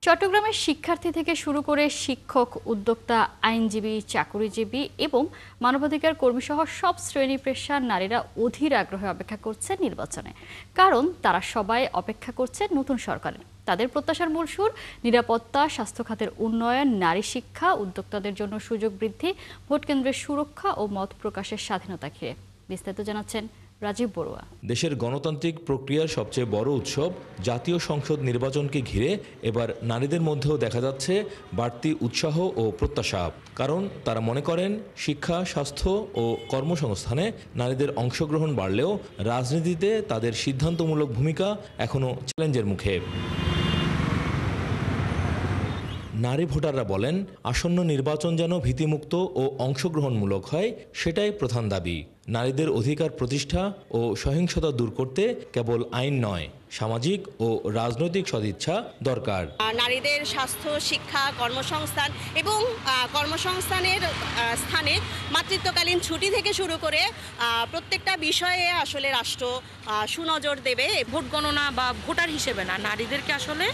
চট্টগ্রামের শিক্ষার্থী থেকে শুরু করে শিক্ষক, উদ্যোক্তা, আইনজীবী, চাকুরিজীবী এবং মানবাধিকার কর্মীসহ সব শ্রেণী পেশার নারীরা অধীর আগ্রহে অপেক্ষা করছে নির্বাচনে। কারণ তারা সবাই অপেক্ষা করছে নতুন সরকারের। তাদের প্রত্যাশার মূল সুর নিরাপত্তা, স্বাস্থ্য খাতের উন্নয়ন, নারী শিক্ষা, উদ্যোক্তাদের জন্য সুযোগ বৃদ্ধি, ভোটকেন্দ্রের সুরক্ষা ও মত প্রকাশের স্বাধীনতা ঘিরে। বিস্তারিত জানাচ্ছেন রাজীব বড়ুয়া। দেশের গণতান্ত্রিক প্রক্রিয়ার সবচেয়ে বড় উৎসব জাতীয় সংসদ নির্বাচনকে ঘিরে এবার নারীদের মধ্যেও দেখা যাচ্ছে বাড়তি উৎসাহ ও প্রত্যাশা। কারণ তারা মনে করেন শিক্ষা, স্বাস্থ্য ও কর্মসংস্থানে নারীদের অংশগ্রহণ বাড়লেও রাজনীতিতে তাদের সিদ্ধান্তমূলক ভূমিকা এখনও চ্যালেঞ্জের মুখে। নারী ভোটাররা বলেন, আসন্ন নির্বাচন যেন ভীতিমুক্ত ও অংশগ্রহণমূলক হয়, সেটাই প্রধান দাবি। নারীদের অধিকার প্রতিষ্ঠা ও সহিংসতা দূর করতে কেবল আইন নয়, সামাজিক ও রাজনৈতিক সদিচ্ছা দরকার। নারীদের স্বাস্থ্য, শিক্ষা, কর্মসংস্থান এবং কর্মসংস্থানের স্থানে মাতৃত্বকালীন ছুটি থেকে শুরু করে প্রত্যেকটা বিষয়ে আসলে রাষ্ট্র সুনজর দেবে। ভোট গণনা বা ভোটার হিসেবে না, নারীদেরকে আসলে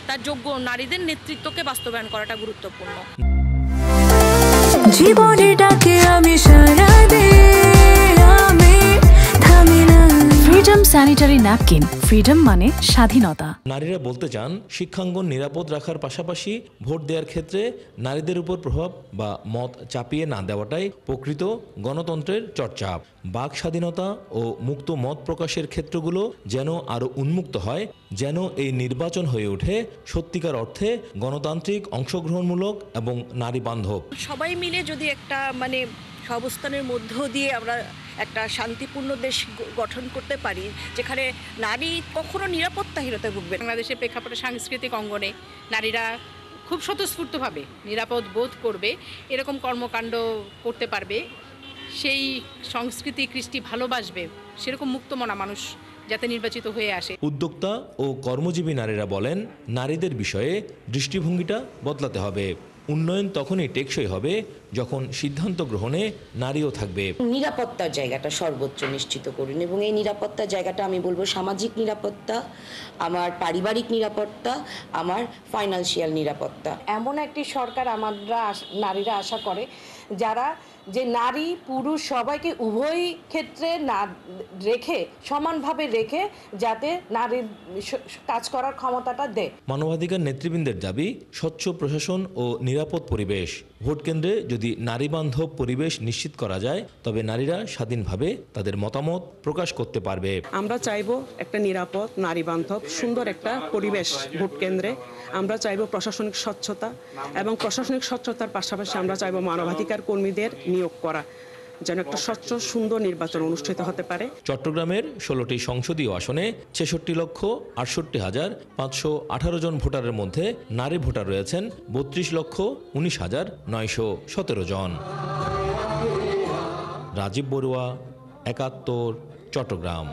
তার যোগ্য নারীদের নেতৃত্বকে বাস্তবায়ন করাটা গুরুত্বপূর্ণ। জীবনের ডাকে আমি সাড়া দেই, আমি থামি না। ফ্রিডম স্যানিটারি ন্যাপকিন, ফ্রিডম মানে স্বাধীনতা। নারীরা বলতে চান, শিক্ষাঙ্গন নিরাপদ রাখার পাশাপাশি ভোট দেওয়ার ক্ষেত্রে নারীদের উপর প্রভাব বা মত চাপিয়ে না দেওয়াটাই প্রকৃত গণতন্ত্রের চর্চা। বাক স্বাধীনতা ও মুক্ত মত প্রকাশের ক্ষেত্রগুলো যেন আরও উন্মুক্ত হয়, যেন এই নির্বাচন হয়ে ওঠে সত্যিকার অর্থে গণতান্ত্রিক, অংশগ্রহণমূলক এবং নারী বান্ধব। সবাই মিলে যদি একটা সহাবস্থানের মধ্য দিয়ে আমরা একটা শান্তিপূর্ণ দেশ গঠন করতে পারি, যেখানে নারী কখনো নিরাপত্তাহীনতায় ভুগবে। বাংলাদেশের প্রেক্ষাপটে সাংস্কৃতিক অঙ্গনে নারীরা খুব স্বতঃস্ফূর্তভাবে নিরাপদ বোধ করবে, এরকম কর্মকাণ্ড করতে পারবে, সেই সংস্কৃতি কৃষ্টি ভালোবাসবে, সেরকম মুক্তমনা মানুষ যাতে নির্বাচিত হয়ে আসে। উদ্যোক্তা ও কর্মজীবী নারীরা বলেন, নারীদের বিষয়ে দৃষ্টিভঙ্গিটা বদলাতে হবে। উন্নয়ন তখনই টেকসই হবে যখন সিদ্ধান্ত গ্রহণে নারীও থাকবে। নিরাপত্তার জায়গাটা সর্বোচ্চ নিশ্চিত করুন, এবং এই নিরাপত্তার জায়গাটা আমি বলবো সামাজিক নিরাপত্তা, আমার পারিবারিক নিরাপত্তা, আমার ফাইন্যান্সিয়াল নিরাপত্তা। এমন একটি সরকার আমরা নারীরা আশা করে, যারা যে নারী পুরুষ সবাইকে উভয় ক্ষেত্রে না রেখে, সমানভাবে রেখে, যাতে নারীর কাজ করার ক্ষমতাটা দেয়। মানবাধিকার নেতৃবৃন্দের দাবি, স্বচ্ছ প্রশাসন ও নিরাপদ পরিবেশ। ভোট কেন্দ্রে যদি নারী বান্ধব পরিবেশ নিশ্চিত করা যায়, তবে নারীরা স্বাধীনভাবে তাদের মতামত প্রকাশ করতে পারবে। আমরা চাইবো একটা নিরাপদ, নারী বান্ধব, সুন্দর একটা পরিবেশ ভোট কেন্দ্রে। আমরা চাইবো প্রশাসনিক স্বচ্ছতা, এবং প্রশাসনিক স্বচ্ছতার পাশাপাশি আমরা চাইবো মানবাধিকার কর্মীদের নিয়োগ করা, যেন একটা স্বচ্ছ সুন্দর নির্বাচন অনুষ্ঠিত হতে পারে। চট্টগ্রামের 16টি সংসদীয় আসনে 66,68,518 জন ভোটারের মধ্যে নারী ভোটার রয়েছেন 32,19,917 জন। রাজীব বড়ুয়া, 71, চট্টগ্রাম।